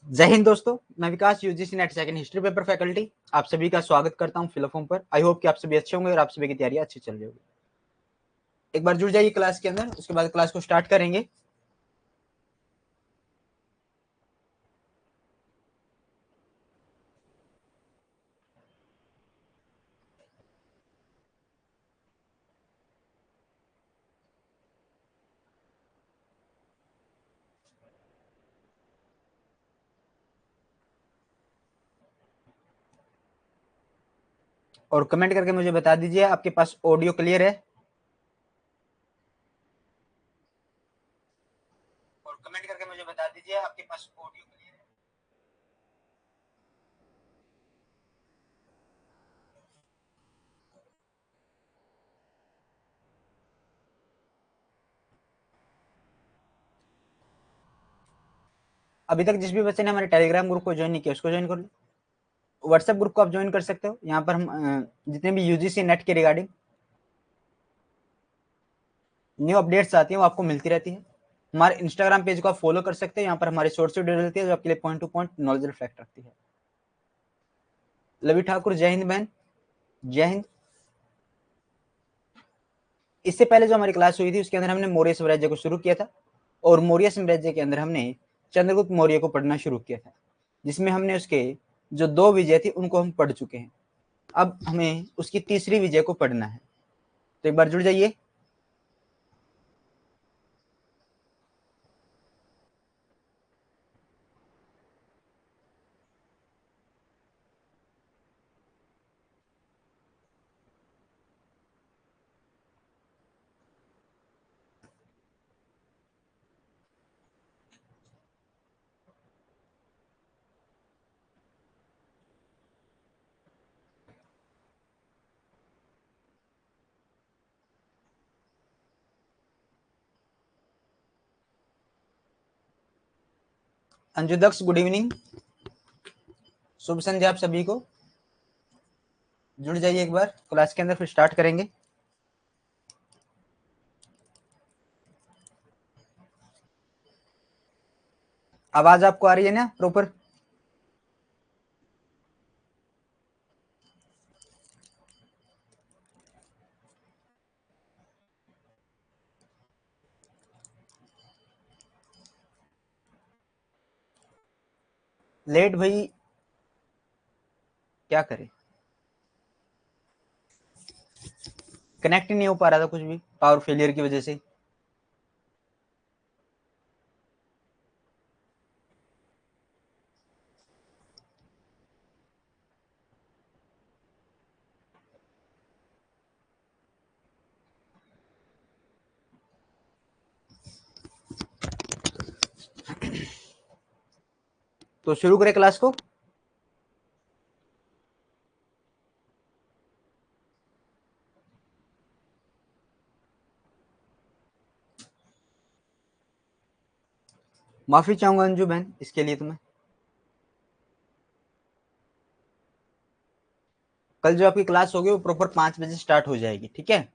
जय हिंद दोस्तों, मैं Vikas UGC NET second history paper faculty आप सभी का स्वागत करता हूं फिलअप फॉर्म पर। आई होप कि आप सभी अच्छे होंगे और आप सभी की तैयारी अच्छी चल रही होगी। एक बार जुड़ जाइए क्लास के अंदर, उसके बाद क्लास को स्टार्ट करेंगे। और कमेंट करके मुझे बता दीजिए आपके पास ऑडियो क्लियर है। और कमेंट करके मुझे बता दीजिए आपके पास ऑडियो क्लियर है। अभी तक जिस भी बच्चे ने हमारे टेलीग्राम ग्रुप को ज्वाइन नहीं किया उसको ज्वाइन कर लो। व्हाट्सएप ग्रुप को आप ज्वाइन कर सकते हो। यहाँ पर हम जितने भी यूजीसी नेट के रिगार्डिंग न्यू अपडेट्स आती है वो आपको मिलती रहती है। हमारे इंस्टाग्राम पेज को आप फॉलो कर सकते हैं। यहाँ पर हमारी शॉर्ट्स वीडियो रहती है जो आपके लिए point two point knowledge reflect रखती है। लवी ठाकुर, जय हिंद बहन, जय हिंद। इससे पहले जो हमारी क्लास हुई थी उसके अंदर हमने मौर्य साम्राज्य को शुरू किया था और मौर्य साम्राज्य के अंदर हमने चंद्रगुप्त मौर्य को पढ़ना शुरू किया था, जिसमें हमने उसके जो 2 विजय थे उनको हम पढ़ चुके हैं। अब हमें उसकी तीसरी विजय को पढ़ना है, तो एक बार जुड़ जाइए। अंजू दक्ष, गुड इवनिंग, शुभ संध्या आप सभी को। जुड़ जाइए एक बार क्लास के अंदर, फिर स्टार्ट करेंगे। आवाज आपको आ रही है ना प्रॉपर? लेट भाई, क्या करें, कनेक्ट ही नहीं हो पा रहा था कुछ भी पावर फेलियर की वजह से। तो शुरू करें क्लास को। माफी चाहूंगा अंजू बहन इसके लिए तुम्हें। कल जो आपकी क्लास होगी वो प्रॉपर 5 बजे स्टार्ट हो जाएगी, ठीक है?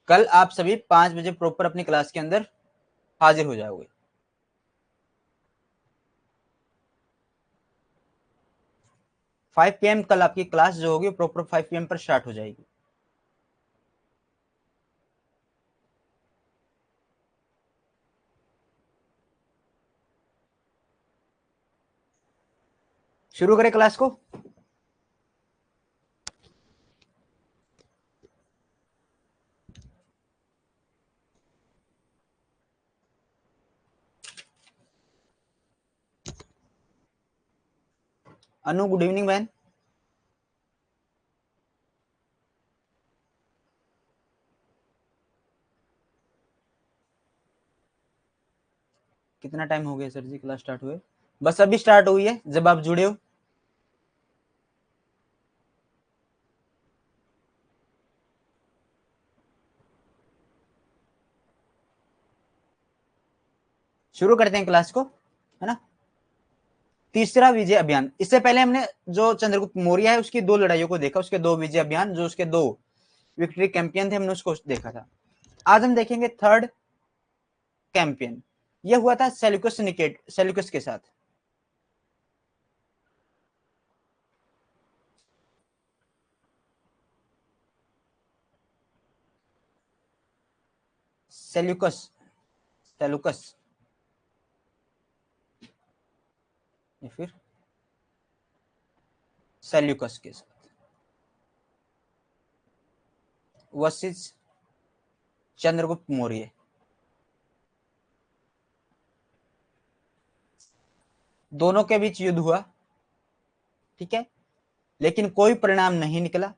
कल आप सभी 5 बजे प्रॉपर अपनी क्लास के अंदर हाजिर हो जाओगे। 5 PM कल आपकी क्लास जो होगी प्रॉपर 5 PM पर स्टार्ट हो जाएगी। शुरू करें क्लास को। अनु, गुड इवनिंग बहन। कितना टाइम हो गया सर जी क्लास स्टार्ट हुए? बस अभी स्टार्ट हुई है जब आप जुड़े हो। शुरू करते हैं क्लास को, है ना? तीसरा विजय अभियान। इससे पहले हमने जो चंद्रगुप्त मौर्य है उसकी 2 लड़ाइयों को देखा, उसके 2 विजय अभियान, जो उसके 2 विक्ट्री कैंपियन थे, हमने उसको देखा था। आज हम देखेंगे थर्ड कैंपियन। यह हुआ था सेल्यूकस के साथ। सेल्यूकस सेल्यूकस या फिर सेल्यूकस के साथ वर्सेस चंद्रगुप्त मौर्य। दोनों के बीच युद्ध हुआ, ठीक है, लेकिन कोई परिणाम नहीं निकला,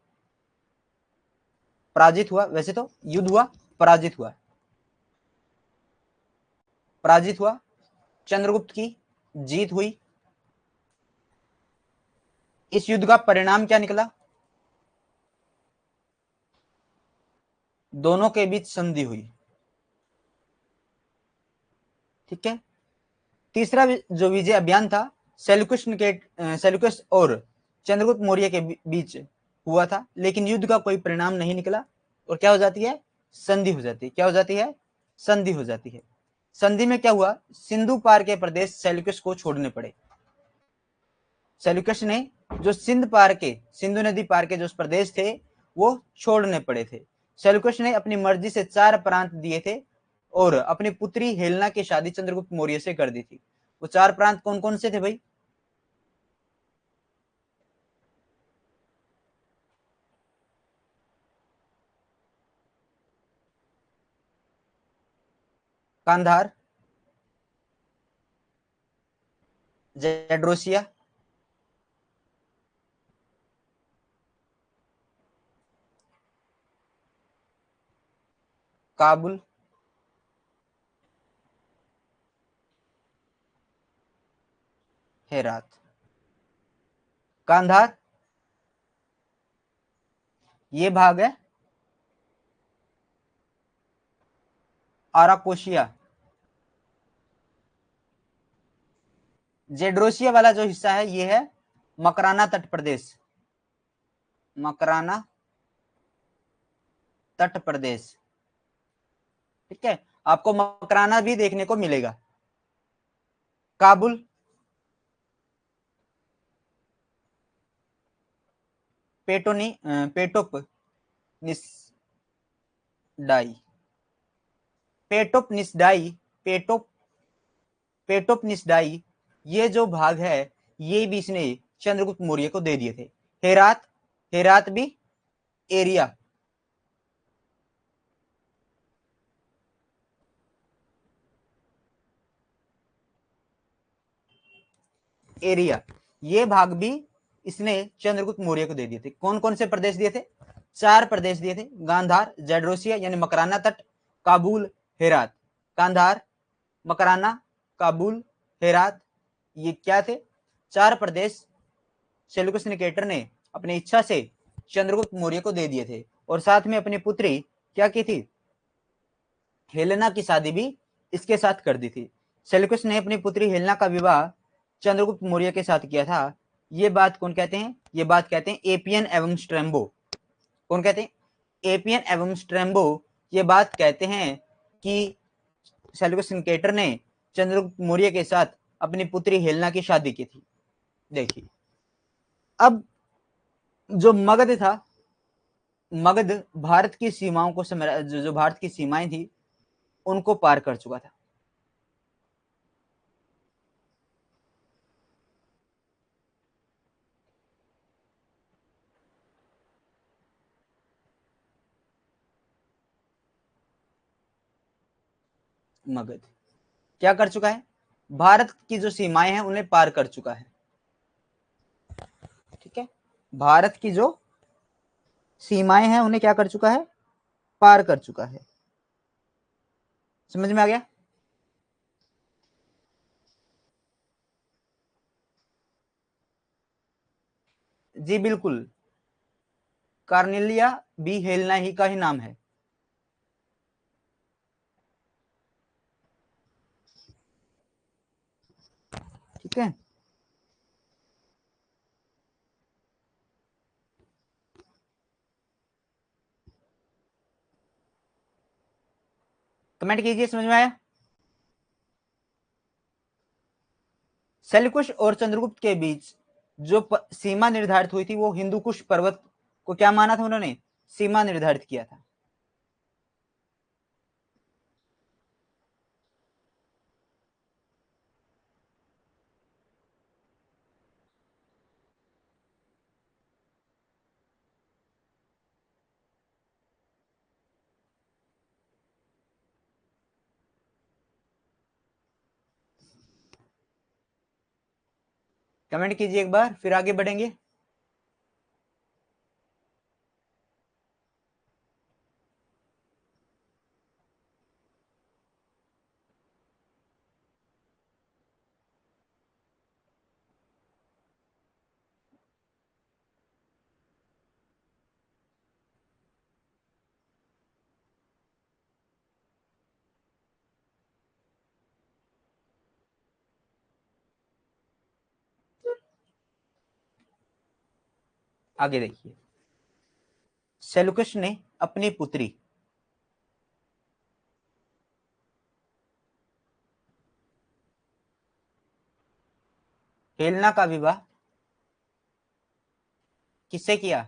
पराजित हुआ। वैसे तो युद्ध हुआ, पराजित हुआ, पराजित हुआ, चंद्रगुप्त की जीत हुई। इस युद्ध का परिणाम क्या निकला? दोनों के बीच संधि हुई, ठीक है। तीसरा जो विजय अभियान था सेल्यूकस और चंद्रगुप्त मौर्य के बीच हुआ था, लेकिन युद्ध का कोई परिणाम नहीं निकला और क्या हो जाती है? संधि हो जाती है। क्या हो जाती है? संधि हो जाती है। संधि में क्या हुआ? सिंधु पार के प्रदेश सेल्यूकस को छोड़ने पड़े। सेल्यूकस ने जो सिंधु नदी पार के जो प्रदेश थे वो छोड़ने पड़े थे। सेल्यूकस ने अपनी मर्जी से 4 प्रांत दिए थे और अपनी पुत्री हेलेना की शादी चंद्रगुप्त मौर्य से कर दी थी। वो 4 प्रांत कौन कौन से थे भाई? कांधार, जेड्रोसिया, काबुल, हेरात। कांधार ये भाग है आराकोशिया। जेड्रोसिया वाला जो हिस्सा है ये है मकराना तट प्रदेश, मकराना तट प्रदेश, ठीक है। आपको मकराना भी देखने को मिलेगा। काबुल, पेटोप निस्डाई, पेटोप निस्डाई, पेटोप पेटोप निस्डाई, ये जो भाग है ये भी इसने चंद्रगुप्त मौर्य को दे दिए थे। हेरात, हेरात भी एरिया, एरिया, ये भाग भी इसने चंद्रगुप्त मौर्य को दे दिए थे। कौन कौन से प्रदेश दिए थे? 4 प्रदेश दिए थे, गांधार, जेड्रोसिया यानी मकराना तट, काबुल, हेरात। गांधार, मकराना, काबुल, हेरात, ये क्या थे? 4 प्रदेश सेल्यूकस निकेटर ने अपनी इच्छा से चंद्रगुप्त मौर्य को दे दिए थे और साथ में अपनी पुत्री क्या की थी? हेलेना की शादी भी इसके साथ कर दी थी। सेल्यूकस ने अपनी पुत्री हेलेना का विवाह चंद्रगुप्त मौर्य के साथ किया था। ये बात कौन कहते हैं? ये बात कहते हैं एपियन एवं स्ट्रेम्बो। कौन कहते हैं? एपियन एवं स्ट्रेम्बो ये बात कहते हैं कि सेल्यूकस निकेटर ने चंद्रगुप्त मौर्य के साथ अपनी पुत्री हेलेना की शादी की थी। देखिए, अब जो मगध था, मगध भारत की सीमाओं को जो भारत की सीमाएं थी उनको पार कर चुका था। मगध क्या कर चुका है? भारत की जो सीमाएं हैं उन्हें पार कर चुका है, ठीक है। भारत की जो सीमाएं हैं उन्हें क्या कर चुका है? पार कर चुका है। समझ में आ गया? जी बिल्कुल, कार्नेलिया बी हेलेना ही का ही नाम है। ठीक है, कमेंट कीजिए समझ में आया? सेल्यूकुश और चंद्रगुप्त के बीच जो सीमा निर्धारित हुई थी वो हिंदुकुश पर्वत को क्या माना था उन्होंने? सीमा निर्धारित किया था। कमेंट कीजिए एक बार, फिर आगे बढ़ेंगे। आगे देखिए, सेलुकस ने अपनी पुत्री हेलेना का विवाह किससे किया?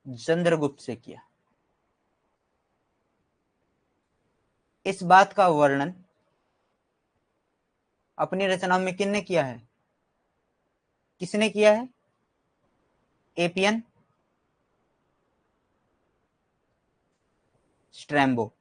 चंद्रगुप्त से किया। इस बात का वर्णन अपनी रचनाओं में किसने किया है? किसने किया है? एपियन, स्ट्रैम्बो।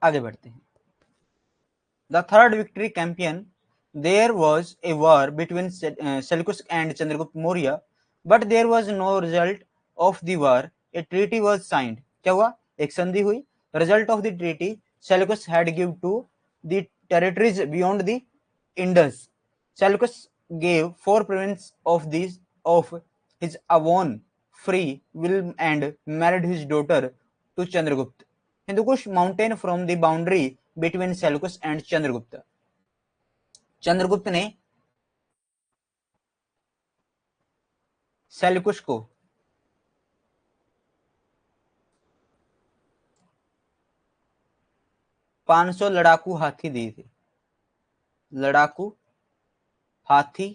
आगे बढ़ते हैं। The third victory campaign, there was a war between Seleucus and Chandragupta Maurya, but there was no result of the war. A treaty was signed. क्या हुआ? एक संधि हुई. Result of the treaty, Seleucus had given to the territories beyond the Indus. Seleucus gave 4 provinces of his own free will and married his daughter to Chandragupta. Hindukush mountain from the boundary between Seleucus and Chandragupta. Chandragupta ने Seleucus को 500 लड़ाकू हाथी दिए थे। लड़ाकू हाथी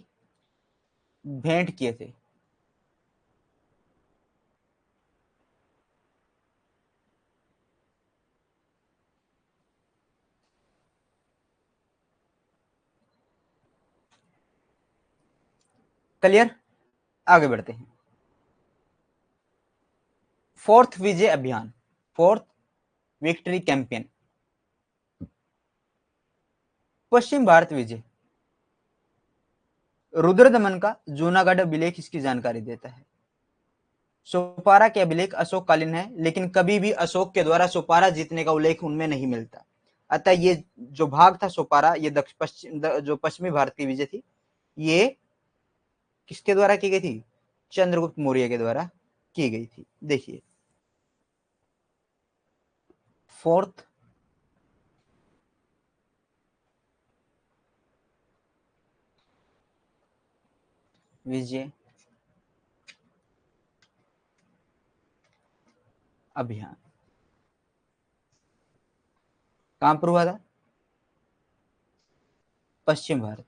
भेंट किए थे। क्लियर? आगे बढ़ते हैं। फोर्थ विजय अभियान, फोर्थ विक्ट्री कैंपेन, पश्चिम भारत विजय। रुद्रदमन का जूनागढ़ अभिलेख इसकी जानकारी देता है। सोपारा के अभिलेख अशोक कालीन है, लेकिन कभी भी अशोक के द्वारा सोपारा जीतने का उल्लेख उनमें नहीं मिलता। अतः ये जो भाग था सोपारा, ये जो पश्चिमी भारत की विजय थी, ये किसके द्वारा की गई थी? चंद्रगुप्त मौर्य के द्वारा की गई थी। देखिए, फोर्थ विजय अभियान कहां पर हुआ था? पश्चिम भारत।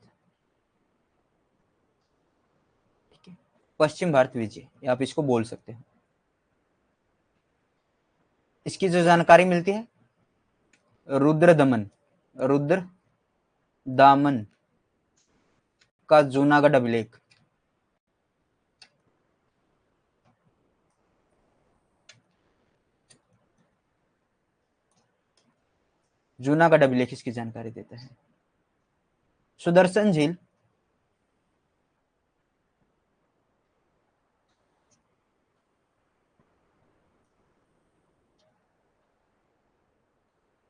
ठीक है, पश्चिम भारत विजय आप इसको बोल सकते हैं। इसकी जो जानकारी मिलती है, रुद्र दमन, रुद्र दामन का जूनागढ़ अभिलेख, जूनागढ़ अभिलेख इसकी जानकारी देता है। सुदर्शन झील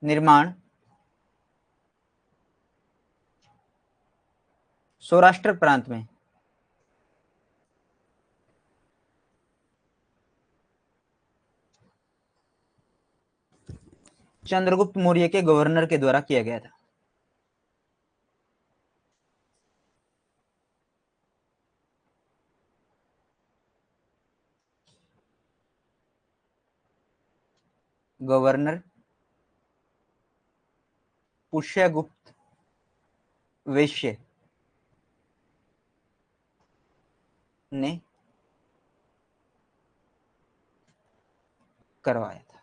निर्माण सौराष्ट्र प्रांत में चंद्रगुप्त मौर्य के गवर्नर के द्वारा किया गया था। गवर्नर पुष्यगुप्त वैश्य ने करवाया था।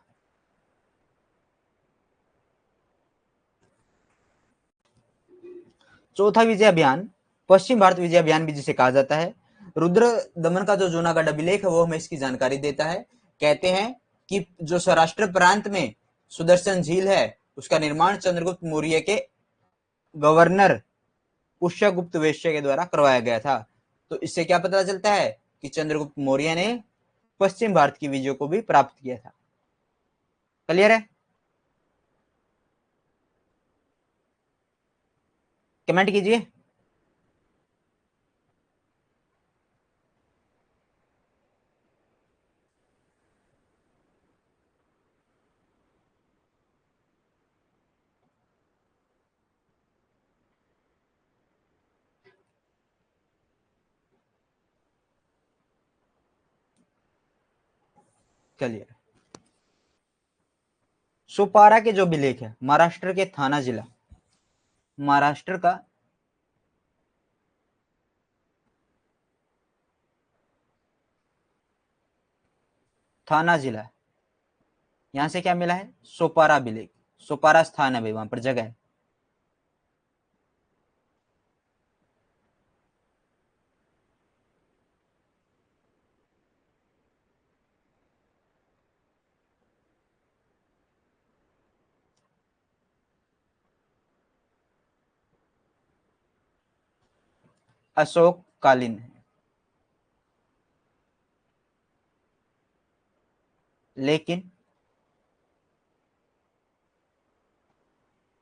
चौथा विजय अभियान पश्चिम भारत विजय अभियान भी जिसे कहा जाता है। रुद्र दमन का जो जूनागढ़ अभिलेख है वो हमें इसकी जानकारी देता है। कहते हैं कि जो सौराष्ट्र प्रांत में सुदर्शन झील है उसका निर्माण चंद्रगुप्त मौर्य के गवर्नर पुष्यगुप्त वेश्य के द्वारा करवाया गया था। तो इससे क्या पता चलता है कि चंद्रगुप्त मौर्य ने पश्चिम भारत की विजय को भी प्राप्त किया था। क्लियर है? कमेंट कीजिए। क्लियर। सोपारा के जो अभिलेख है महाराष्ट्र के थाना जिला, महाराष्ट्र का थाना जिला, यहां से क्या मिला है? सोपारा अभिलेख। सोपारा स्थान है भाई, वहां पर जगह है। अशोक कालीन है, लेकिन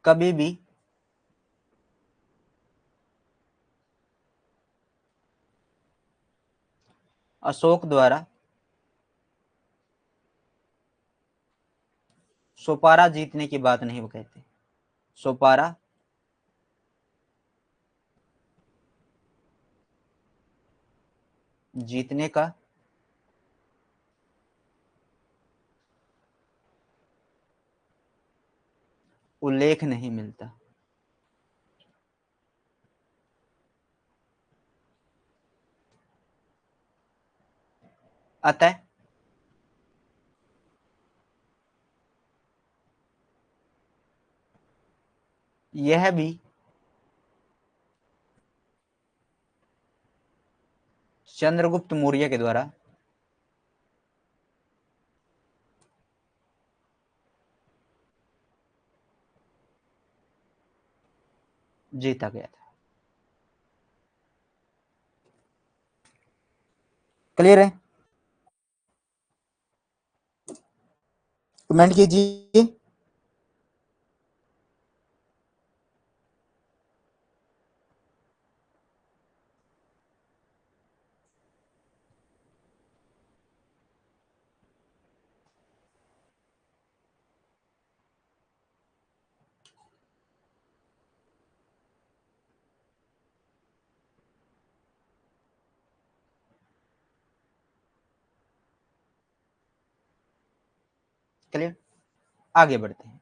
कभी भी अशोक द्वारा सोपारा जीतने की बात नहीं वो कहते। सोपारा जीतने का उल्लेख नहीं मिलता। अतः यह भी चंद्रगुप्त मौर्य के द्वारा जीता गया था। क्लियर है? कमेंट कीजिए। क्लियर, आगे बढ़ते हैं।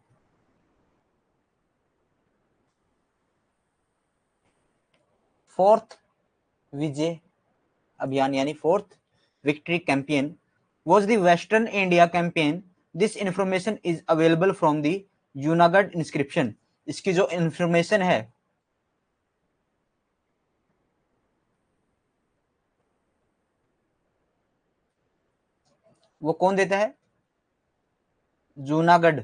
फोर्थ विजय अभियान यानी fourth victory campaign was the Western India campaign. This information is available from the Junagadh inscription. इसकी जो इंफॉर्मेशन है वो कौन देता है? Junagadh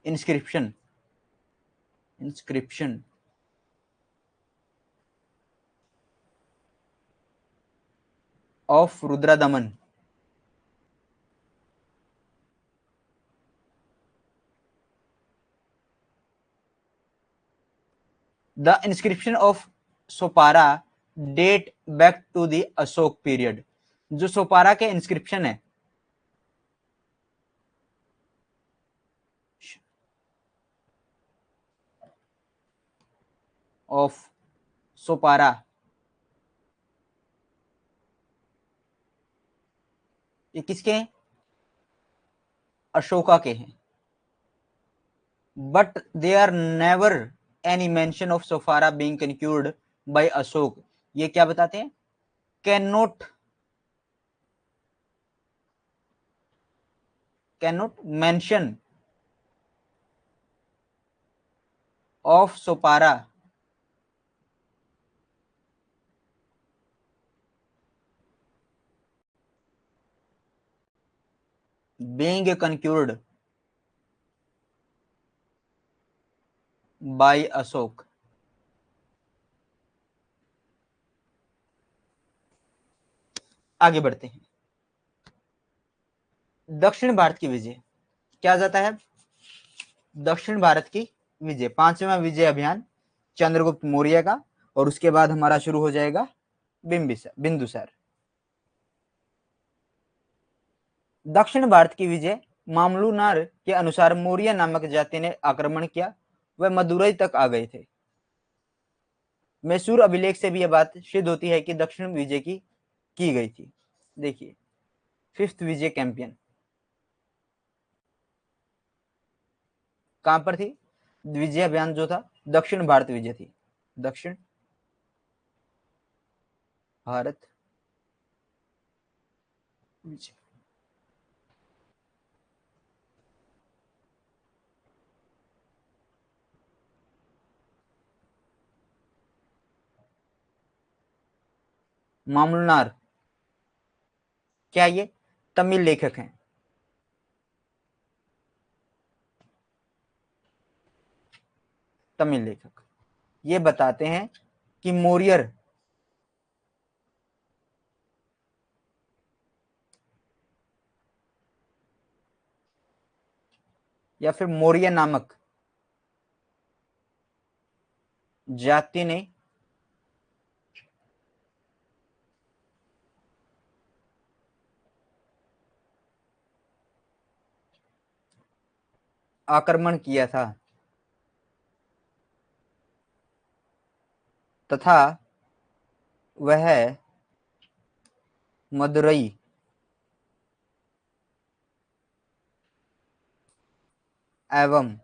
inscription. Inscription of Rudradaman. The inscription of Sopara date back to the Ashoka period. जो सोपारा के इंस्क्रिप्शन है ऑफ सोपारा, ये किसके हैं? अशोका के हैं। But they are never any mention of Sopara being conquered by Ashok, ये क्या बताते हैं? Can not mention of Sopara being concurred by Ashok. आगे बढ़ते हैं। दक्षिण भारत की विजय क्या जाता है? दक्षिण भारत की विजय, पांचवा विजय अभियान चंद्रगुप्त मौर्य का, और उसके बाद हमारा शुरू हो जाएगा बिंदुसार। दक्षिण भारत की विजय मामलुनार के अनुसार मौर्य नामक जाति ने आक्रमण किया, वह मदुरई तक आ गए थे। मैसूर अभिलेख से भी यह बात सिद्ध होती है कि दक्षिण विजय की गई थी। देखिए, फिफ्थ विजय कैंपेन कहां पर थी? विजय अभियान जो था दक्षिण भारत विजय थी, दक्षिण भारत विजय। मामलुनार क्या ये तमिल लेखक हैं? तमिल लेखक ये बताते हैं कि मौर्य या फिर मौर्य नामक जाति ने आक्रमण किया था तथा वह मदुरई एवं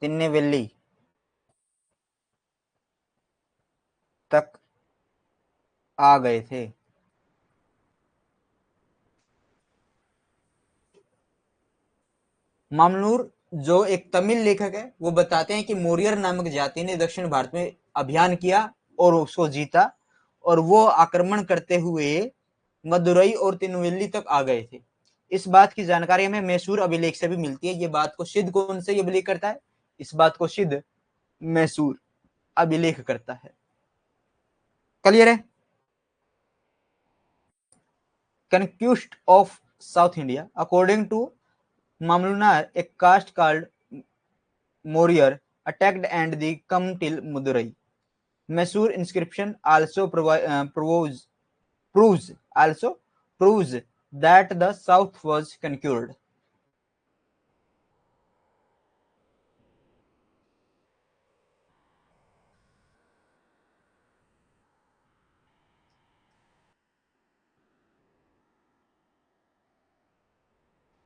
तिन्नेवेली तक आ गए थे। मामलूर जो एक तमिल लेखक है वो बताते हैं कि मौर्य नामक जाति ने दक्षिण भारत में अभियान किया और उसको जीता, और वो आक्रमण करते हुए मदुरई और तिरुनेल्वेली तक आ गए थे। इस बात की जानकारी हमें मैसूर अभिलेख से भी मिलती है। ये बात को सिद्ध कौन से अभिलेख करता है? इस बात को सिद्ध मैसूर अभिलेख करता है। क्लियर है? Conquest of south India according to Mamlunar, a caste called Maurya, attacked and they come till Madurai. Mysore inscription also proves that the south was conquered.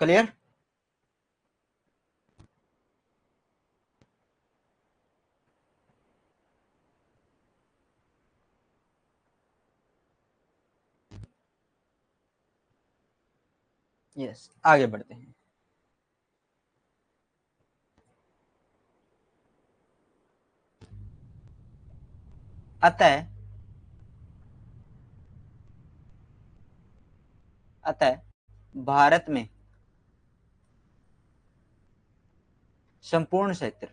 Clear? Yes, आगे बढ़ते हैं। अतः भारत में संपूर्ण क्षेत्र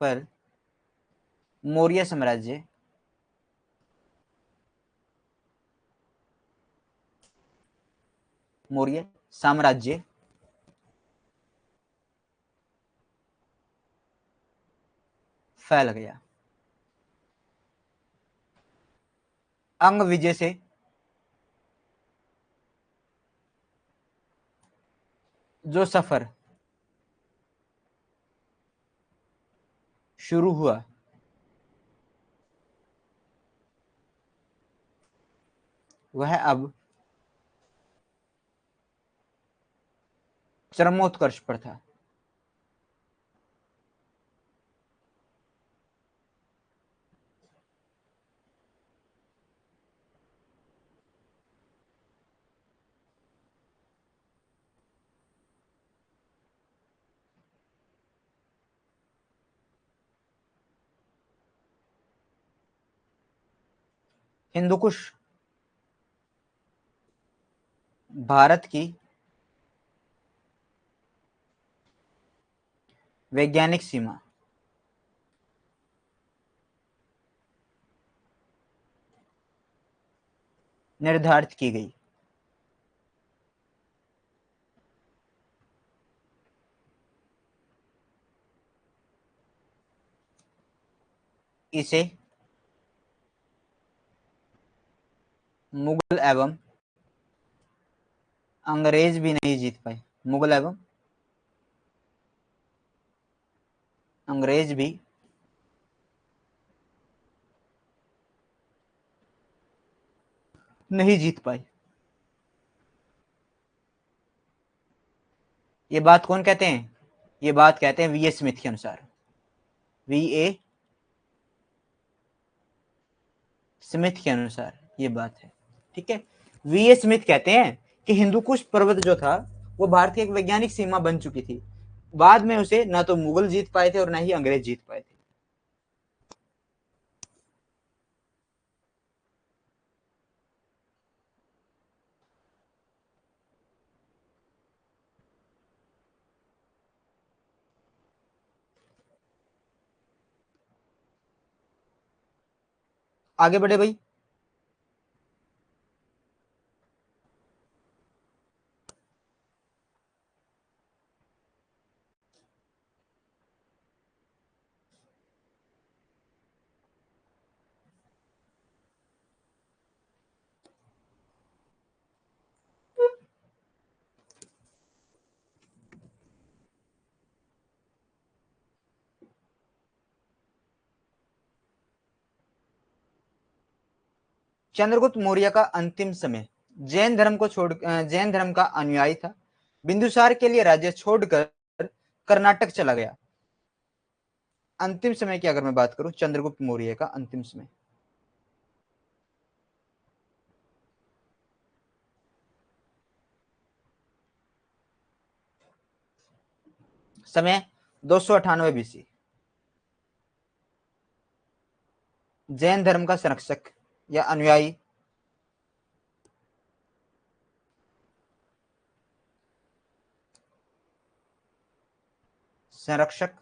पर मौर्य साम्राज्य फैल गया। अंग विजय से जो सफर शुरू हुआ वह अब चरमोत्कर्ष पर था। हिंदुकुश भारत की वैज्ञानिक सीमा निर्धारित की गई। इसे मुगल एवं अंग्रेज भी नहीं जीत पाए। मुगल एवं अंग्रेज भी नहीं जीत पाए। ये बात कौन कहते हैं? ये बात कहते हैं वी ए स्मिथ के अनुसार। वी ए स्मिथ के अनुसार ये बात है। ठीक है, वी ए स्मिथ कहते हैं कि हिंदुकुश पर्वत जो था वो भारत की एक वैज्ञानिक सीमा बन चुकी थी। बाद में उसे ना तो मुगल जीत पाए थे और ना ही अंग्रेज जीत पाए थे। आगे बढ़े भाई। चंद्रगुप्त मौर्य का अंतिम समय जैन धर्म का अनुयायी था। बिंदुसार के लिए राज्य छोड़कर कर्नाटक चला गया। अंतिम समय की अगर मैं बात करूं, चंद्रगुप्त मौर्य का अंतिम समय 298 बीसी। जैन धर्म का संरक्षक या अनुयायी संरक्षक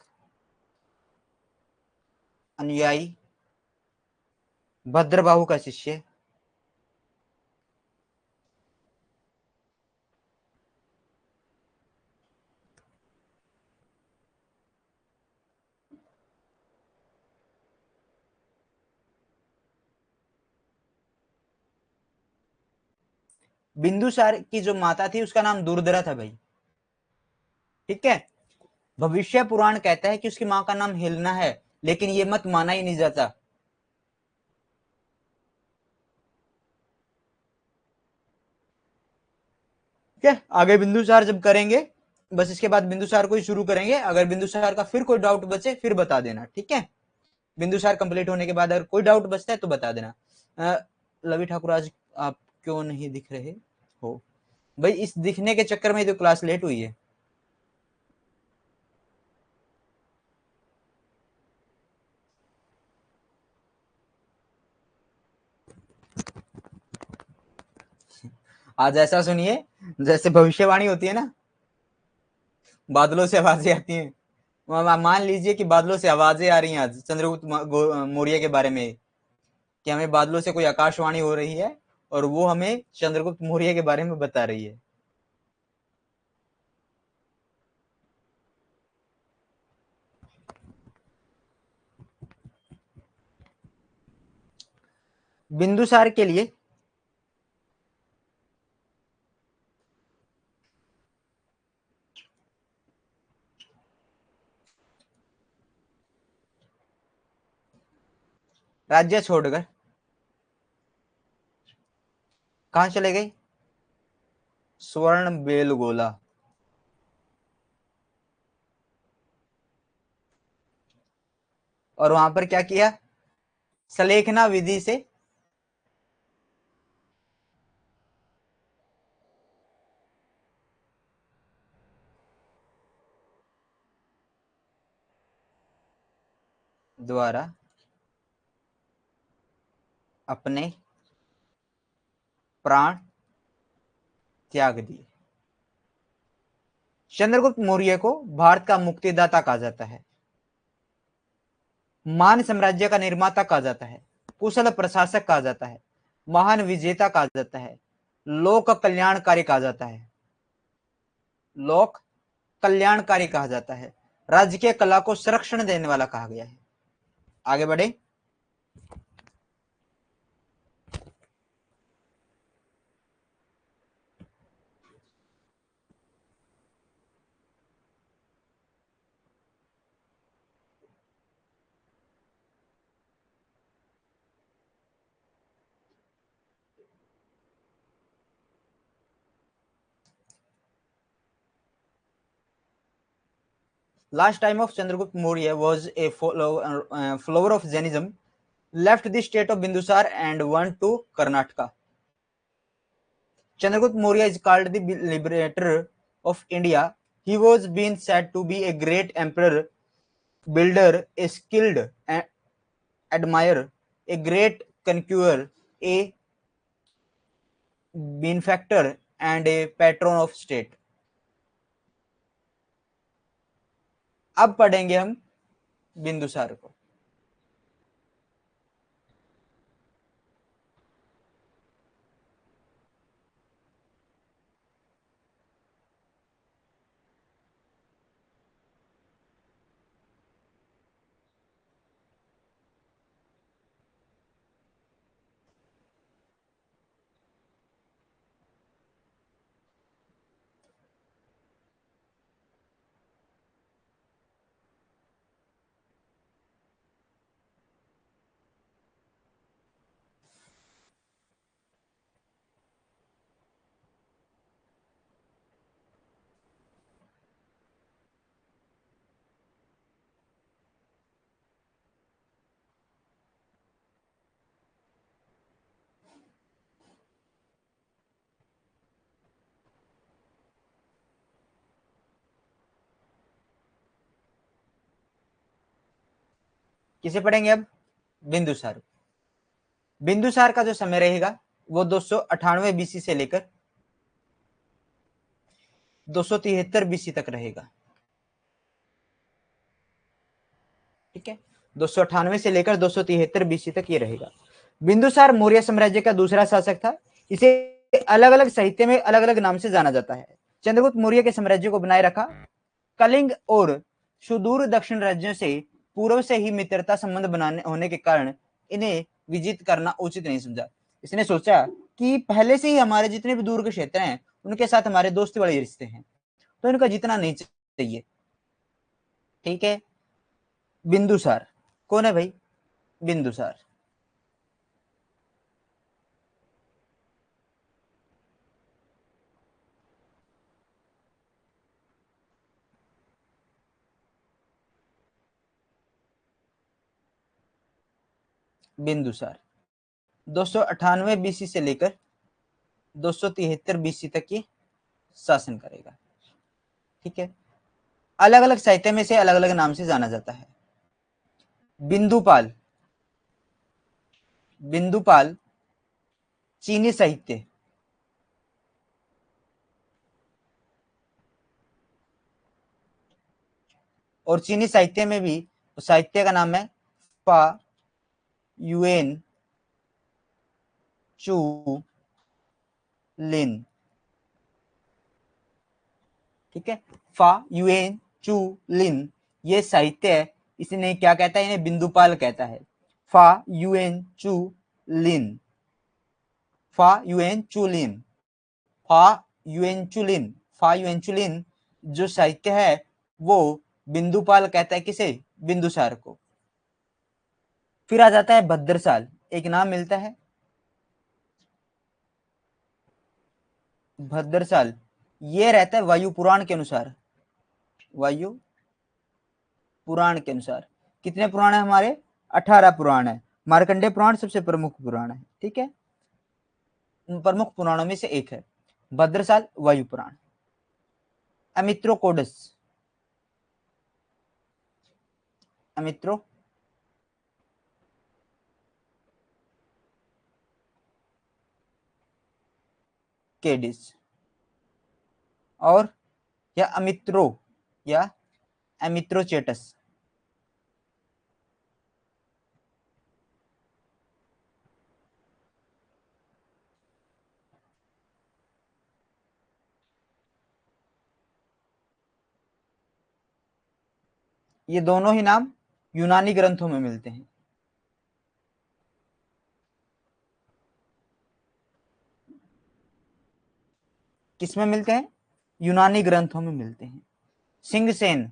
अनुयायी भद्रबाहु का शिष्य बिंदुसार की जो माता थी उसका नाम दुर्धरा था भाई। ठीक है, भविष्य पुराण कहता है कि उसकी मां का नाम हिलना है, लेकिन ये मत माना ही नहीं जाता। ठीक है, आगे बिंदुसार जब करेंगे बस इसके बाद बिंदुसार को ही शुरू करेंगे। अगर बिंदुसार का फिर कोई डाउट बचे फिर बता देना। ठीक है, बिंदुसार कंप्लीट होने के बाद अगर कोई डाउट बचता है तो बता देना। लवी ठाकुर आज आप क्यों नहीं दिख रहे हो भाई? इस दिखने के चक्कर में तो क्लास लेट हुई है। आज ऐसा सुनिए जैसे भविष्यवाणी होती है ना, बादलों से आवाजें आती हैं। मान लीजिए कि बादलों से आवाजें आ रही हैं आज चंद्रगुप्त मौर्य के बारे में, कि हमें बादलों से कोई आकाशवाणी हो रही है और वो हमें चंद्रगुप्त मौर्य के बारे में बता रही है। बिंदुसार के लिए राज्य छोड़कर कहां चले गए? स्वर्ण बेलगोला। और वहां पर क्या किया? सलेखना विधि से द्वारा अपने प्राण त्याग दिए। चंद्रगुप्त मौर्य को भारत का मुक्तिदाता कहा जाता है, मान साम्राज्य का निर्माता कहा जाता है, कुशल प्रशासक कहा जाता है, महान विजेता कहा जाता है, लोक कल्याणकारी कहा जाता है, लोक कल्याणकारी कहा जाता है, राजकीय कला को संरक्षण देने वाला कहा गया है। आगे बढ़े। Last time of Chandragupta Maurya was a follower of Jainism, left the state of Bindusar and went to Karnataka. Chandragupta Maurya is called the liberator of India. He was being said to be a great emperor, builder, a skilled admirer, a great conqueror, a benefactor, and a patron of state. अब पढ़ेंगे हम बिंदुसार को। किसे पढ़ेंगे अब? बिंदुसार। बिंदुसार का जो समय रहेगा वो 298 बीसी से लेकर 273 बीसी तक रहेगा। ठीक है, 298 से लेकर 273 बीसी तक ये रहेगा। बिंदुसार मौर्य साम्राज्य का दूसरा शासक था। इसे अलग अलग साहित्य में अलग अलग नाम से जाना जाता है। चंद्रगुप्त मौर्य के साम्राज्य को बनाए रखा। कलिंग और सुदूर दक्षिण राज्यों से पूर्व से ही मित्रता संबंध बनाने होने के कारण इन्हें विजित करना उचित नहीं समझा। इसने सोचा कि पहले से ही हमारे जितने भी दूर के क्षेत्र हैं उनके साथ हमारे दोस्ती वाले रिश्ते हैं, तो इनका जितना नहीं चाहिए। ठीक है, बिंदुसार कौन है भाई? बिंदुसार। बिंदुसार 298 बीसी से लेकर 273 बीसी तक ये शासन करेगा। ठीक है, अलग अलग साहित्य में से अलग अलग नाम से जाना जाता है। बिंदुपाल, बिंदुपाल चीनी साहित्य, और चीनी साहित्य में भी साहित्य का नाम है फा युएन चू लिन। ठीक है, फा युएन चू लिन ये साहित्य है। इसने क्या कहता है? इन्हें बिंदुपाल कहता है। फा युएन चू लिन, फा युएन चू लिन, फा युएंचुलिन, फा युएंचुलिन जो साहित्य है वो बिंदुपाल कहता है किसे? बिंदुसार को। फिर आ जाता है भद्रसाल, एक नाम मिलता है भद्रसाल ये रहता है वायु पुराण के अनुसार, वायु पुराण के अनुसार कितने पुराण है हमारे, 18 पुराण है। मार्कंडेय पुराण सबसे प्रमुख पुराण है, ठीक है, प्रमुख पुराणों में से एक है भद्रसाल वायु पुराण। अमित्रोकोडस, अमित्रो केडिस और या अमित्रो या एमित्रोचेटस। ये दोनों ही नाम यूनानी ग्रंथों में मिलते हैं। किसमें मिलते हैं, यूनानी ग्रंथों में मिलते हैं। सिंगसेन,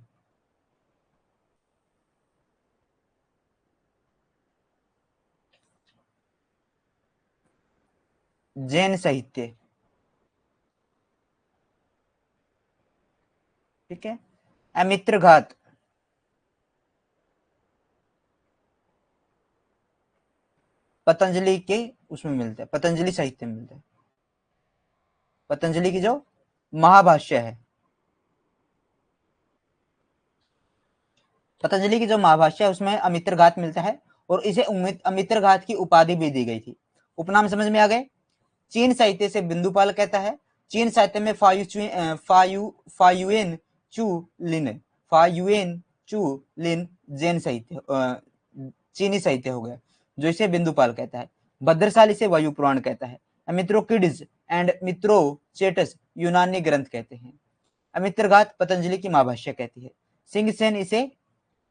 जैन साहित्य, ठीक है। अमित्रघात, पतंजलि के उसमें मिलता है, पतंजलि साहित्य में मिलता है। पतंजलि की जो महाभाष्य है, पतंजलि की जो महाभाष्य है उसमें अमित्रघात मिलता है और इसे अमित्रघात की उपाधि भी दी गई थी। उपनाम समझ में आ गए। चीन साहित्य से बिंदुपाल कहता है, चीन साहित्य में फायुएन चू लिन, फायुएन चू लिन जैन साहित्य चीनी साहित्य हो गया जो इसे बिंदुपाल कहता है। भद्रसाल इसे वायु पुराण कहता है। अमित्रोकिड्स एंड मित्रोचेटस यूनानी ग्रंथ कहते हैं। अमित्रघात पतंजलि की महाभाष्य कहती है। सिंगसेन इसे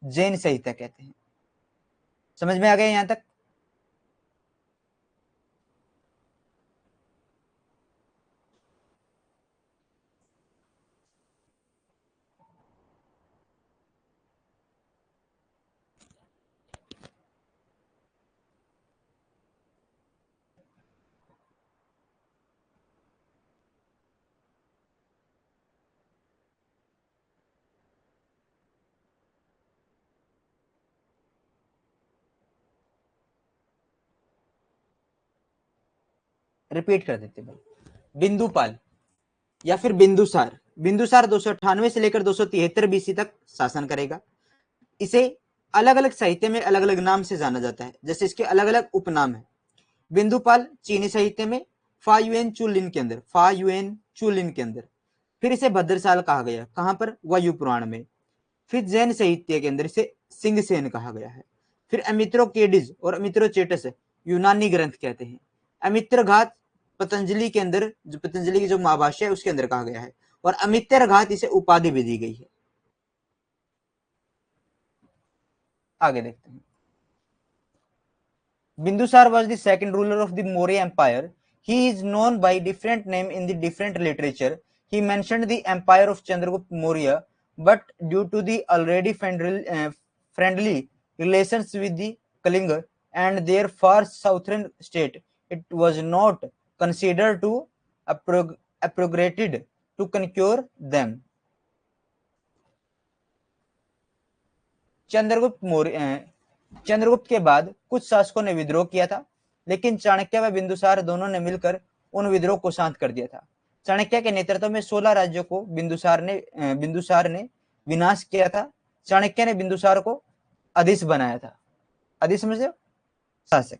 जैन साहित्य कहते हैं। समझ में आ गया यहां तक। रिपीट कर देते भाई। बिंदुपाल या फिर बिंदुसार, बिंदुसार 298 से लेकर 273 बीसी तक शासन करेगा। इसे अलग अलग साहित्य में अलग अलग नाम से जाना जाता है, जैसे इसके अलग अलग उपनाम है। बिंदुपाल चीनी साहित्य में फायुएन चुलिन के अंदर, फायुएन चुलिन के अंदर। फिर इसे भद्रसाल कहा गया, कहां पर, वायु पुराण में। फिर जैन साहित्य के अंदर इसे सिंगसेन कहा गया है। फिर अमित्रोकेडिज और अमित्रोचेटस यूनानी ग्रंथ कहते हैं। अमित्रघात पतंजलि के अंदर, जो पतंजलि की जो महाभाष्य है उसके अंदर कहा गया है। और अमित्रघात इसे उपाधि भी दी गई है। आगे देखते हैं। Bindusar was the second ruler of the Maurya Empire. He is known by different name in the different literature. He mentioned the empire of Chandragupta Maurya, but due to the already friendly relations with the Kalinga and their far southern state, it was not considered to appropriated to conquer them. Chandragupta Maurya, Chandragupta के बाद कुछ शासकों ने विद्रोह किया था, लेकिन चाणक्य व बिंदुसार दोनों ने मिलकर उन विद्रोह को शांत कर दिया था। चाणक्य के नेतृत्व में 16 राज्यों को बिंदुसार ने विनाश किया था। चाणक्य ने बिंदुसार को अधीश बनाया था। अधीश समझे, शासक।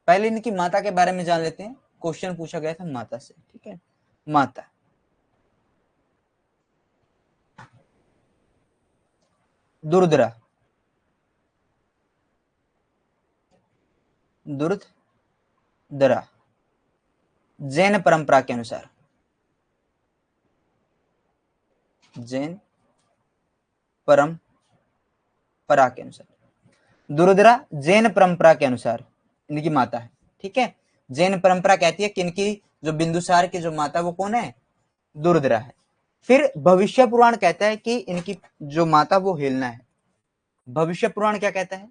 पहले इनकी माता के बारे में जान लेते हैं। क्वेश्चन पूछा गया था माता से, ठीक है। माता दुर्धरा, दुर्धरा जैन परंपरा के अनुसार, जैन परंपरा के अनुसार दुर्धरा जैन परंपरा के अनुसार इनकी माता है, ठीक है। जैन परंपरा कहती है कि इनकी जो बिंदुसार की जो माता वो कौन है, दुर्धरा है। फिर भविष्य पुराण कहता है कि इनकी जो माता वो हेलना है। भविष्य पुराण क्या कहता है?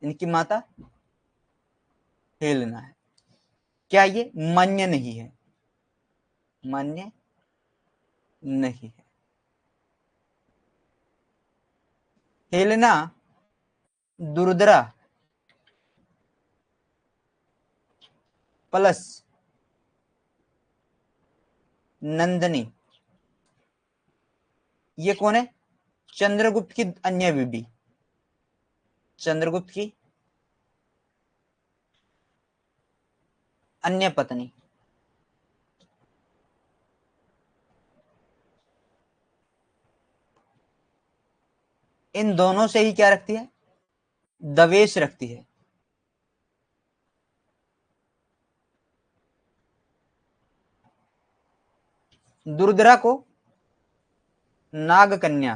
इनकी माता हेलना है। क्या ये मान्य नहीं है? मान्य नहीं है। हेलना दुर्दरा प्लस नंदनी, ये कौन है? चंद्रगुप्त की अन्य बीबी, चंद्रगुप्त की अन्य पत्नी। इन दोनों से ही क्या रखती है? दवेश रखती है। दुर्दरा को नागकन्या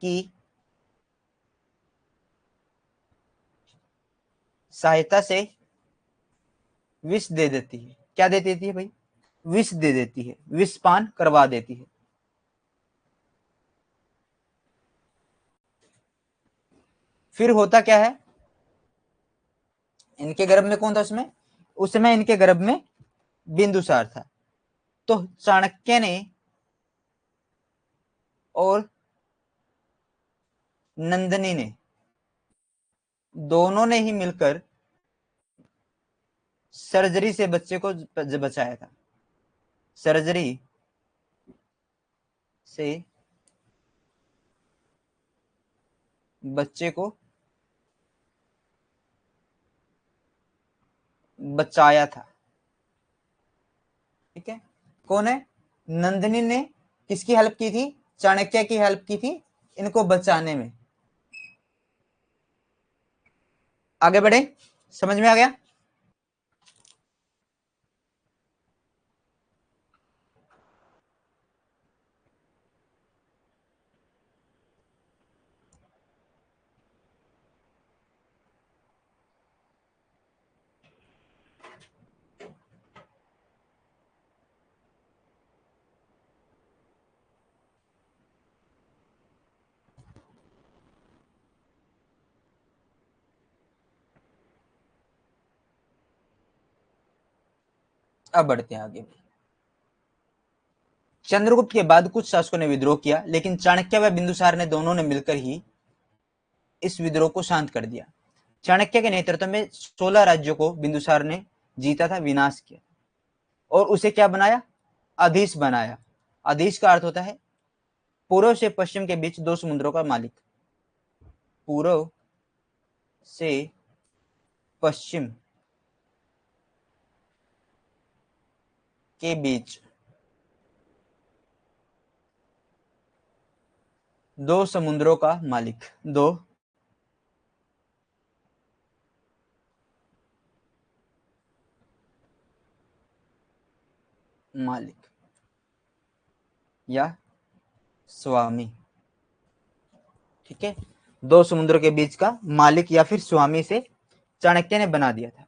की सहायता से विष दे देती है। क्या दे देती है भाई? विष दे देती है, विष पान करवा देती है। फिर होता क्या है? इनके गर्भ में कौन था उसमें? उस समय इनके गर्भ में बिंदुसार था। तो चाणक्य ने और नंदिनी ने दोनों ने ही मिलकर सर्जरी से बच्चे को बचाया था। सर्जरी से बच्चे को बचाया था। ठीक है, कौन है? नंदिनी ने किसकी हेल्प की थी? चाणक्य की हेल्प की थी इनको बचाने में। आगे बढ़े, समझ में आ गया? अब बढ़ते हैं आगे। चंद्रगुप्त के बाद कुछ शासकों ने विद्रोह किया, लेकिन चाणक्य व बिंदुसार ने दोनों ने मिलकर ही इस विद्रोह को शांत कर दिया। चाणक्य के नेतृत्व में 16 राज्यों को बिंदुसार ने जीता था, विनाश किया और उसे क्या बनाया? अधीश बनाया। अधीश का अर्थ होता है पूर्व से पश्चिम के बीच 2 समुद्रों का मालिक। पूर्व से पश्चिम के बीच 2 समुद्रों का मालिक। 2 मालिक या स्वामी। ठीक है, 2 समुद्रों के बीच का मालिक या फिर स्वामी से चाणक्य ने बना दिया था।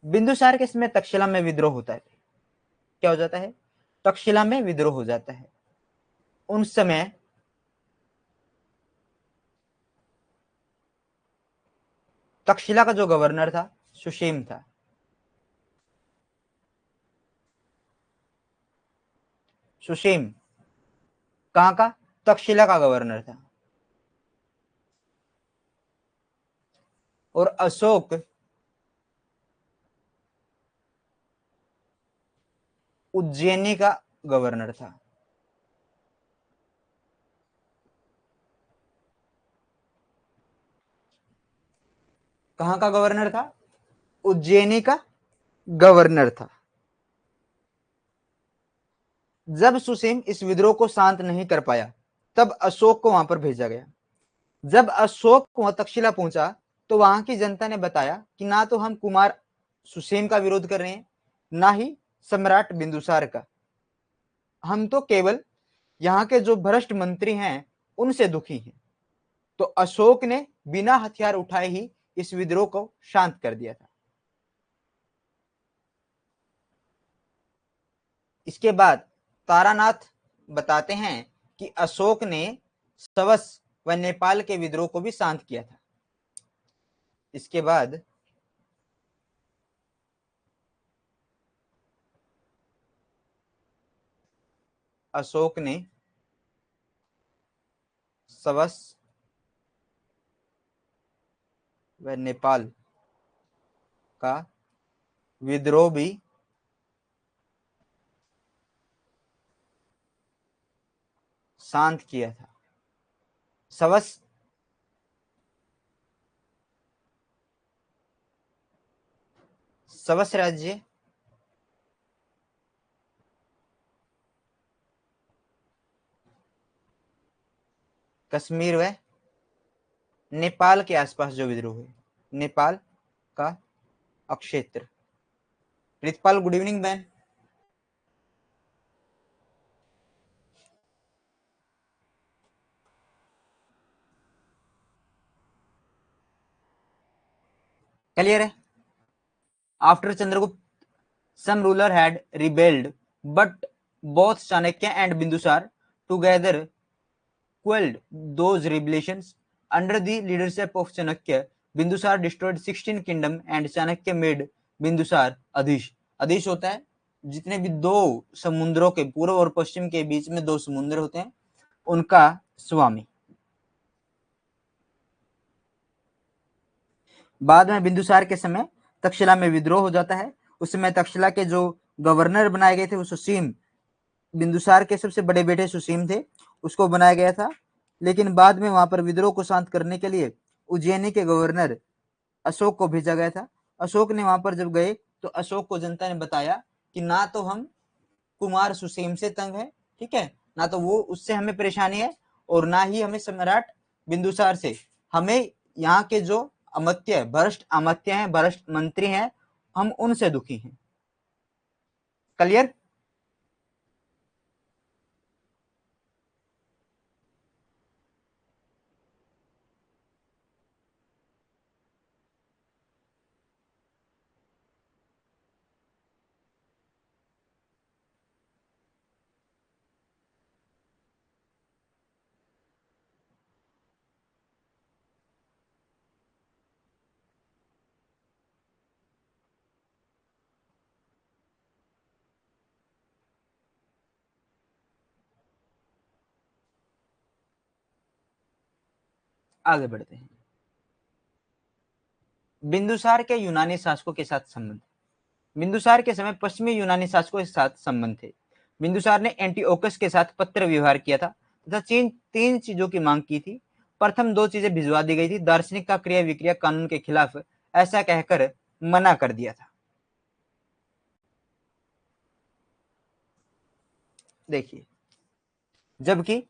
बिंदुसार के समय तक्षशिला में विद्रोह होता है। क्या हो जाता है? तक्षशिला में विद्रोह हो जाता है। उन समय तक्षशिला का जो गवर्नर था सुषेम था। सुषेम कहां का? तक्षशिला का गवर्नर था। और अशोक उज्जैनी का गवर्नर था। कहां का गवर्नर था? उज्जैनी का गवर्नर था। जब सुसेन इस विद्रोह को शांत नहीं कर पाया, तब अशोक को वहां पर भेजा गया। जब अशोक वहां तक्षशिला पहुंचा तो वहां की जनता ने बताया कि ना तो हम कुमार सुसेन का विरोध कर रहे हैं, ना ही सम्राट बिंदुसार का, हम तो केवल यहाँ के जो भ्रष्ट मंत्री हैं उनसे दुखी हैं। तो अशोक ने बिना हथियार उठाए ही इस विद्रोह को शांत कर दिया था। इसके बाद तारानाथ बताते हैं कि अशोक ने सवस व नेपाल के विद्रोह को भी शांत किया था। इसके बाद अशोक ने सवस व नेपाल का विद्रोह भी शांत किया था। सवस राज्य कश्मीर व नेपाल के आसपास जो विद्रोह हुए, नेपाल का अक्षेत्र। प्रीतपाल, गुड इवनिंग बहन। क्लियर है? After Chandragupta, some ruler had rebelled, but both Chanakya and Bindusar together quelled those rebellions. Under the leadership of Chanakya, Bindusar destroyed 16 kingdoms and Chanakya made Bindusar Adhish. अधीश होता है जितने भी दो समुद्रों के, पूर्व और पश्चिम के बीच में दो समुद्र होते हैं, उनका स्वामी। बाद में बिंदुसार के समय तक्षशिला में विद्रोह हो जाता है। उस समय तक्षशिला के जो गवर्नर बनाए गए थे वो सुसीम, बिंदुसार के सबसे बड़े बेटे सुसीम थे, उसको बनाया गया था। लेकिन बाद में वहां पर विद्रोह को शांत करने के लिए उज्जैनी के गवर्नर अशोक को भेजा गया था। अशोक ने वहां पर जब गए तो अशोक को जनता ने बताया कि ना तो हम कुमार सुसीम से तंग है, ठीक है, ना तो वो उससे हमें परेशानी है, और ना ही हमें सम्राट बिंदुसार से। हमें यहाँ के जो अमत्य, भ्रष्ट अमत्य हैं, भ्रष्ट मंत्री हैं, हम उनसे दुखी हैं। क्लियर? आगे बढ़ते हैं। बिंदुसार के यूनानी शासकों के साथ संबंध। बिंदुसार के समय पश्चिमी यूनानी शासकों के साथ संबंध थे। बिंदुसार ने एंटीओकस के साथ पत्र व्यवहार किया था तथा तीन चीजों की मांग की थी। प्रथम दो चीजें भिजवा दी गई थी। दार्शनिक का क्रिया विक्रिया कानून के खिलाफ ऐसा कहकर मना कर दिया था। देखिए, जबकि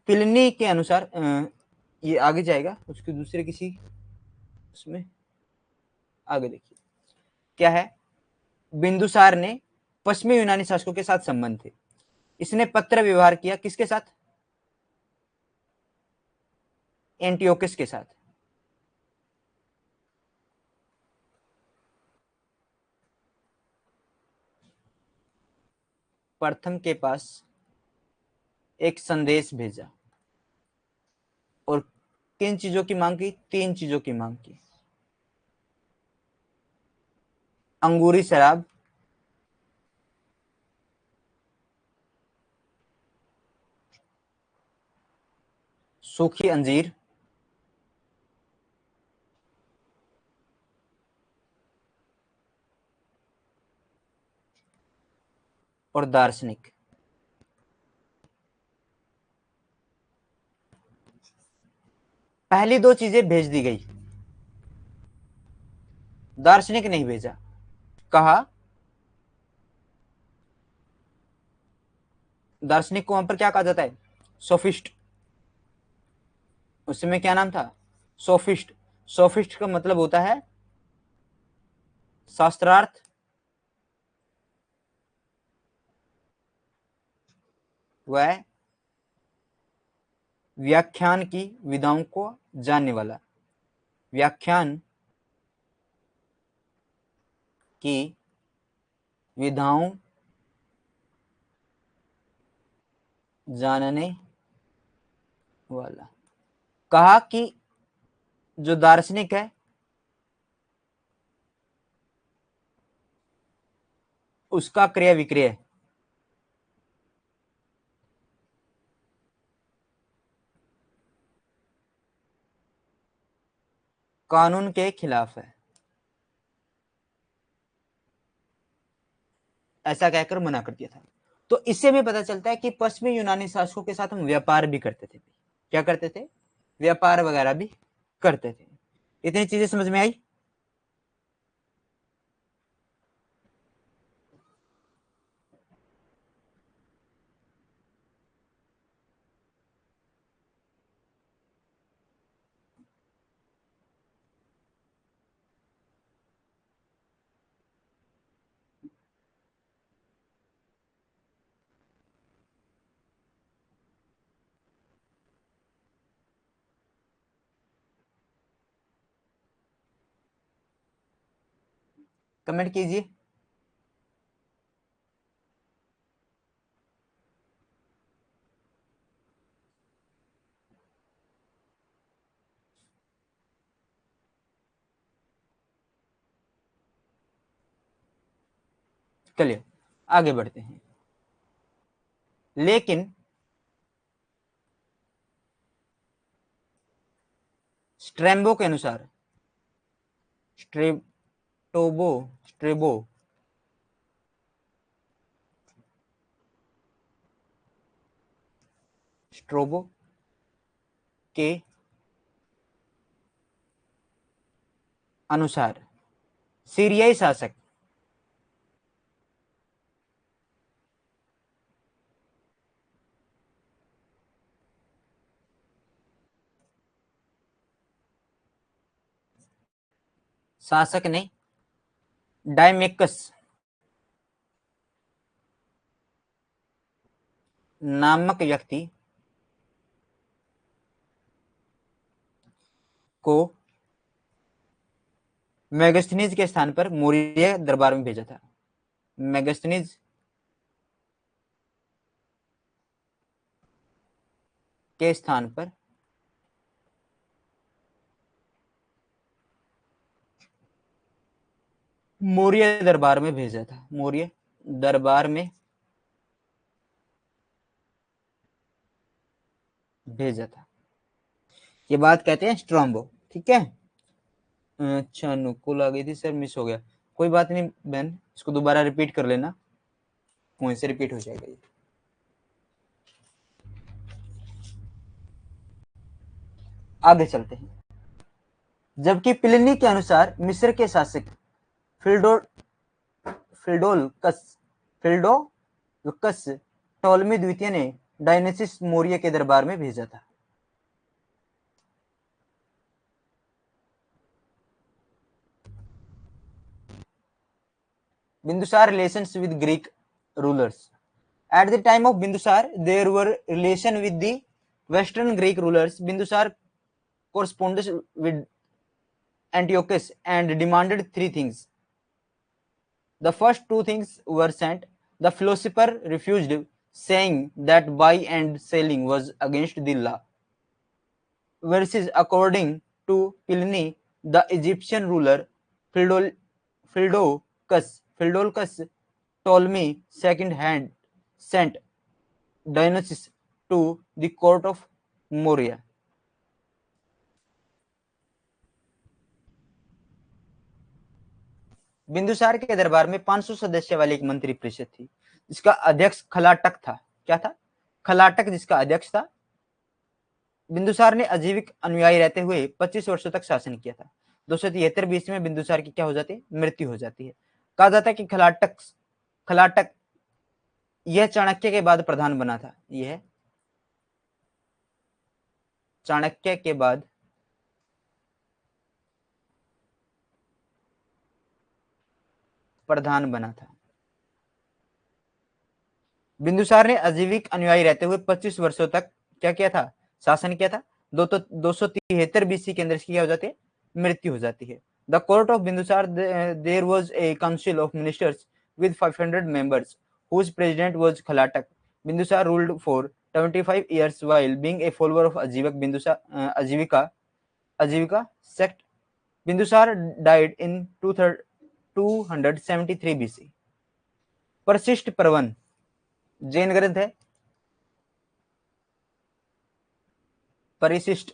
प्लिनी के अनुसार ये आगे जाएगा उसके दूसरे किसी उसमें, आगे देखिए क्या है। बिंदुसार ने पश्चिमी यूनानी शासकों के साथ संबंध थे। इसने पत्र व्यवहार किया किसके साथ? एंटीओकस के साथ। प्रथम के पास एक संदेश भेजा और किन चीजों की मांग की? तीन चीजों की मांग की। अंगूरी शराब, सूखी अंजीर, और दार्शनिक। पहली दो चीजें भेज दी गई, दार्शनिक नहीं भेजा। कहा दार्शनिक को वहां पर क्या कहा जाता है? सोफिस्ट। उस समय क्या नाम था? सोफिस्ट। सोफिस्ट का मतलब होता है शास्त्रार्थ व व्याख्यान की विधाओं को जानने वाला। व्याख्यान की विधाओं जानने वाला। कहा कि जो दार्शनिक है उसका क्रय विक्रय कानून के खिलाफ है, ऐसा कहकर मना कर दिया था। तो इससे भी पता चलता है कि पश्चिमी यूनानी शासकों के साथ हम व्यापार भी करते थे। क्या करते थे? व्यापार वगैरह भी करते थे। इतनी चीजें समझ में आई? कमेंट कीजिए। चलिए आगे बढ़ते हैं। लेकिन स्ट्रेम्बो के अनुसार, स्ट्रेबो स्ट्रोबो के अनुसार सीरियाई शासक ने डायमेकस नामक व्यक्ति को मेगास्थनीज के स्थान पर मौर्य दरबार में भेजा था। मेगास्थनीज के स्थान पर मौर्य दरबार में भेजा था। मौर्य दरबार में भेजा था। ये बात कहते हैं स्ट्रॉम्बो। ठीक है। अच्छा नुकुल आ गई थी सर, मिस हो गया। कोई बात नहीं बहन, इसको दोबारा रिपीट कर लेना, वहीं से रिपीट हो जाएगा ये। आगे चलते हैं। जबकि प्लिनी के अनुसार मिस्र के शासक फिल्डोलकस टोलमी द्वितीय ने डायनेसिस मौर्य के दरबार में भेजा था। Bindusar relations with Greek rulers. At the time of Bindusar, there were relations with the Western Greek rulers. Bindusar corresponded with Antiochus and demanded three things. The first two things were sent. The philosopher refused, saying that buying and selling was against the law. Versus, according to Pliny, the Egyptian ruler Phildolcus Ptolemy second sent Dionysius to the court of Moria. Bindusara के दरबार में 500 सदस्य वाली एक मंत्री परिषद थी, जिसका अध्यक्ष खलाटक था। क्या था? खलाटक, जिसका अध्यक्ष था। बिंदुसार ने अजीविक अनुयायी रहते हुए 25 वर्षों तक शासन किया था। 273 बीसी में बिंदुसार की क्या हो जाती है? मृत्यु हो जाती है। कहा जाता है कि खलाटक यह चाणक्य के बाद प्रधान बना था। यह चाणक्य के बाद प्रधान बना था। बिंदुसार ने अजीविक अनुयायी रहते हुए 25 वर्षों तक क्या किया था? शासन किया था। 273 बीसी के अंदर इसकी क्या हो जाती है? मृत्यु हो जाती है। The court of Bindusar, there was a council of ministers with 500 members, whose president was Khalatak. Bindusar ruled for 25 years while being a follower of Ajivika sect. Bindusar died in 273 BC. परशिष्ट Parvan Jain ग्रंथ है। परिशिष्ट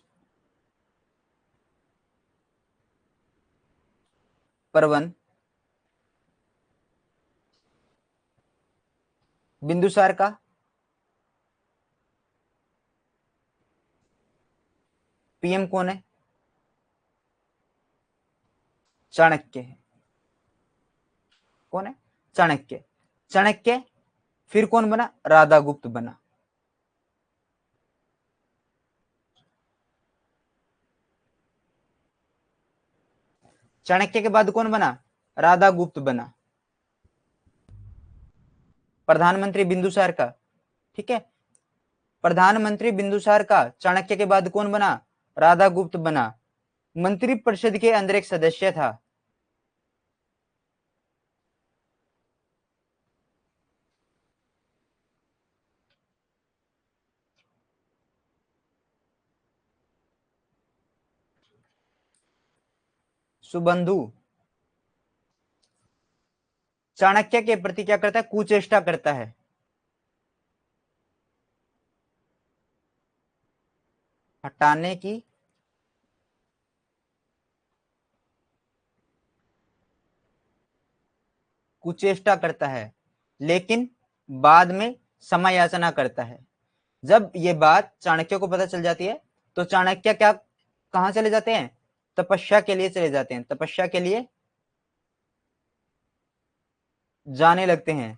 पर्वन बिंदुसार का PM कौन है? चाणक्य है। कौन है? चाणक्य। चाणक्य फिर कौन बना? राधागुप्त बना। चाणक्य के बाद कौन बना? राधागुप्त बना। प्रधानमंत्री बिंदुसार का, ठीक है, प्रधानमंत्री बिंदुसार का चाणक्य के बाद कौन बना? राधागुप्त बना। मंत्रिपरिषद के अंदर एक सदस्य था, सुबंधु। चाणक्य के प्रति क्या करता है? कुचेष्टा करता है। हटाने की कुचेष्टा करता है, लेकिन बाद में समय याचना करता है। जब ये बात चाणक्य को पता चल जाती है तो चाणक्य क्या कहां चले जाते हैं? तपस्या के लिए चले जाते हैं। तपस्या के लिए जाने लगते हैं।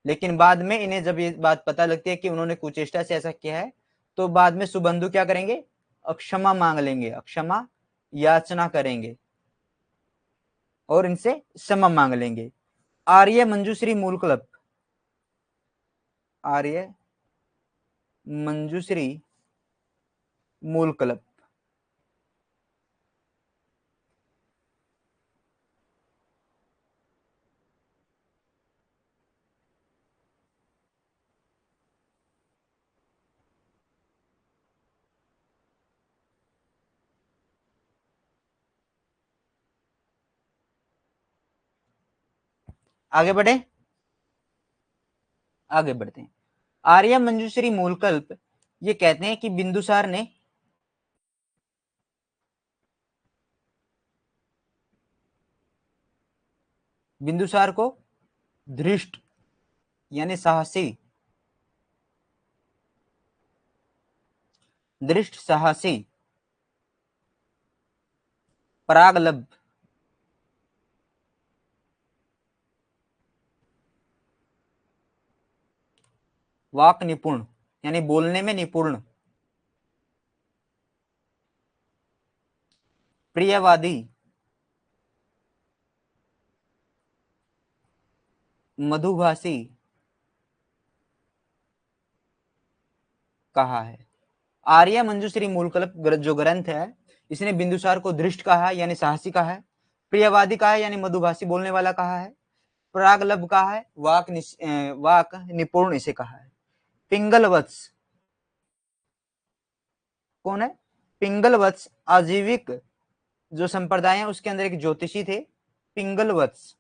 लेकिन बाद में इन्हें जब ये बात पता लगती है कि उन्होंने कुचेष्टा से ऐसा किया है, तो बाद में सुबंधु क्या करेंगे? अक्षमा मांग लेंगे, अक्षमा याचना करेंगे और इनसे क्षमा मांग लेंगे। आर्य मंजूश्री मूलकल्प, आर्य मंजूश्री मूलकल्प आगे बढ़े, आगे बढ़ते हैं। आर्य मंजूश्री मूलकल्प ये कहते हैं कि बिंदुसार ने बिंदुसार को धृष्ट यानी साहसी, दृष्ट साहसी, परागलभ, वाक निपुण यानी बोलने में निपुण, प्रियवादी, मधुभाषी कहा है। आर्य मंजूश्री मूलकल्प जो ग्रंथ है, इसने बिंदुसार को धृष्ट कहा है यानी साहसी कहा है, प्रियवादी कहा है यानी मधुभाषी बोलने वाला कहा है, परागलभ कहा है, वाक निपुण इसे कहा है। पिंगलवत्स कौन है? पिंगलवत्स आजीविक जो संप्रदाय है उसके अंदर एक ज्योतिषी थे, पिंगलवत्स।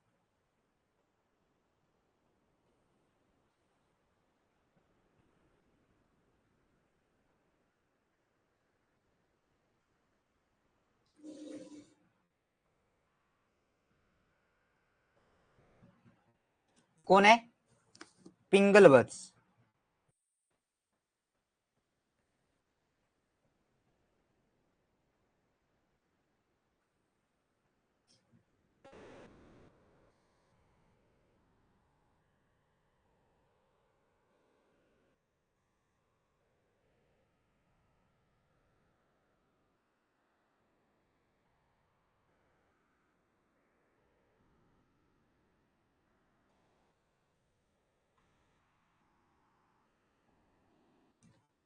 कौन है? पिंगलवत्स।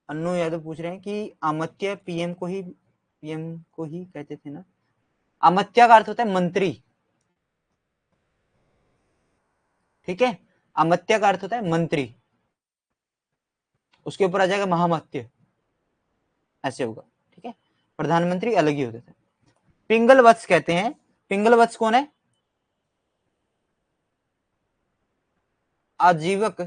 अन्नू यादव पूछ रहे हैं कि अमात्य पीएम को ही कहते थे ना? अमात्य का अर्थ होता है मंत्री, ठीक है, अमात्य का अर्थ होता है मंत्री, उसके ऊपर आ जाएगा महामात्य, ऐसे होगा, ठीक है। प्रधानमंत्री अलग ही होते थे। पिंगल वत्स कहते हैं, पिंगल वत्स कौन है? आजीवक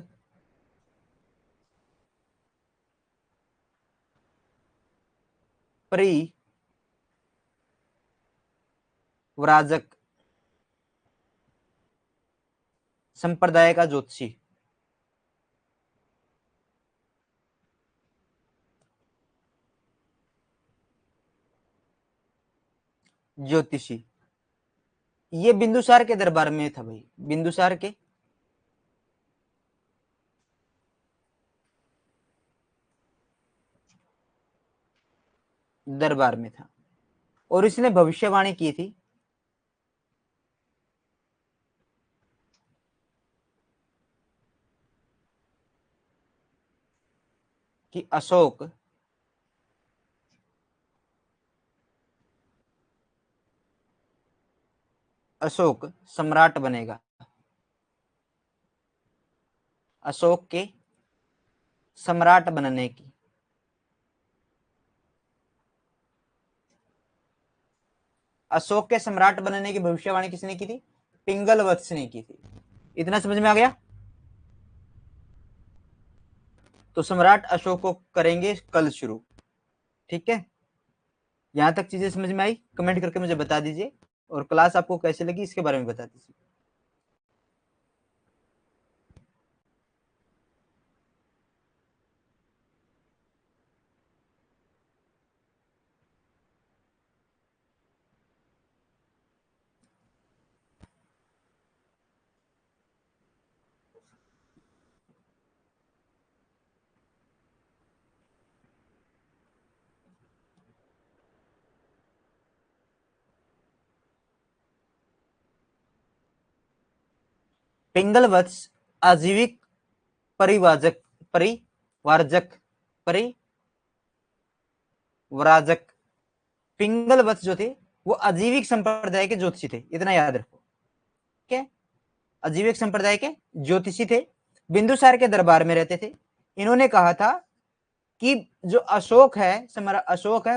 परिव्राजक संप्रदाय का ज्योतिषी। ज्योतिषी, ये बिंदुसार के दरबार में था भाई, बिंदुसार के दरबार में था, और इसने भविष्यवाणी की थी कि अशोक सम्राट बनेगा, अशोक के सम्राट बनने की, अशोक के सम्राट बनने की भविष्यवाणी किसने की थी? पिंगल वत्स ने की थी। इतना समझ में आ गया? तो सम्राट अशोक को करेंगे कल शुरू, ठीक है। यहां तक चीजें समझ में आई? कमेंट करके मुझे बता दीजिए, और क्लास आपको कैसे लगी इसके बारे में बता दीजिए। पिंगल वत्स आजीविक परिवाजक परिवारजक परिव्राजक, पिंगल वत्स जो थे वो आजीविक संप्रदाय के ज्योतिषी थे, इतना याद रखो, ठीक है। आजीविक संप्रदाय के ज्योतिषी थे, बिंदुसार के दरबार में रहते थे। इन्होंने कहा था कि जो अशोक है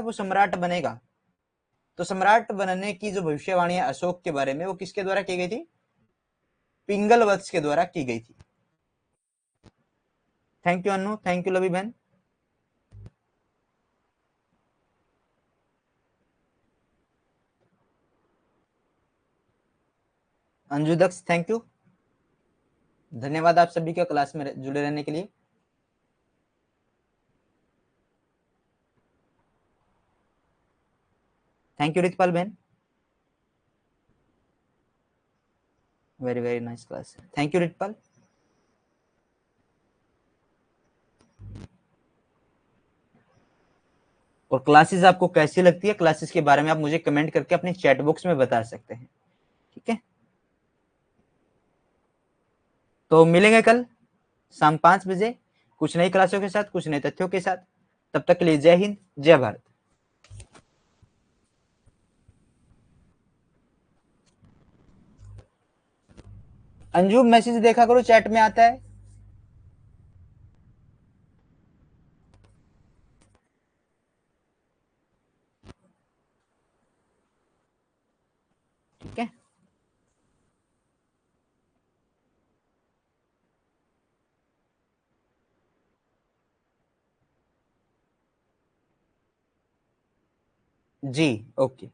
वो सम्राट बनेगा। तो सम्राट बनने की जो भविष्यवाणी है अशोक के बारे में, वो किसके द्वारा की गई थी? पिंगल वत्स के द्वारा की गई थी। Thank you Anu, thank you Lavi बहन। अंजू दक्ष थैंक यू, धन्यवाद आप सभी का क्लास में जुड़े रहने के लिए। थैंक यू रितपाल बहन, very very nice class, thank you Ritpal. और क्लासेस आपको कैसी लगती है, क्लासेस के बारे में आप मुझे कमेंट करके अपने चैट बॉक्स में बता सकते हैं, ठीक है। तो मिलेंगे कल शाम 5 बजे कुछ नई क्लासों के साथ, कुछ नए तथ्यों के साथ। तब तक के लिए जय हिंद, जय भारत। अंजू मैसेज देखा करो, चैट में आता है। ठीक है, जी ओके।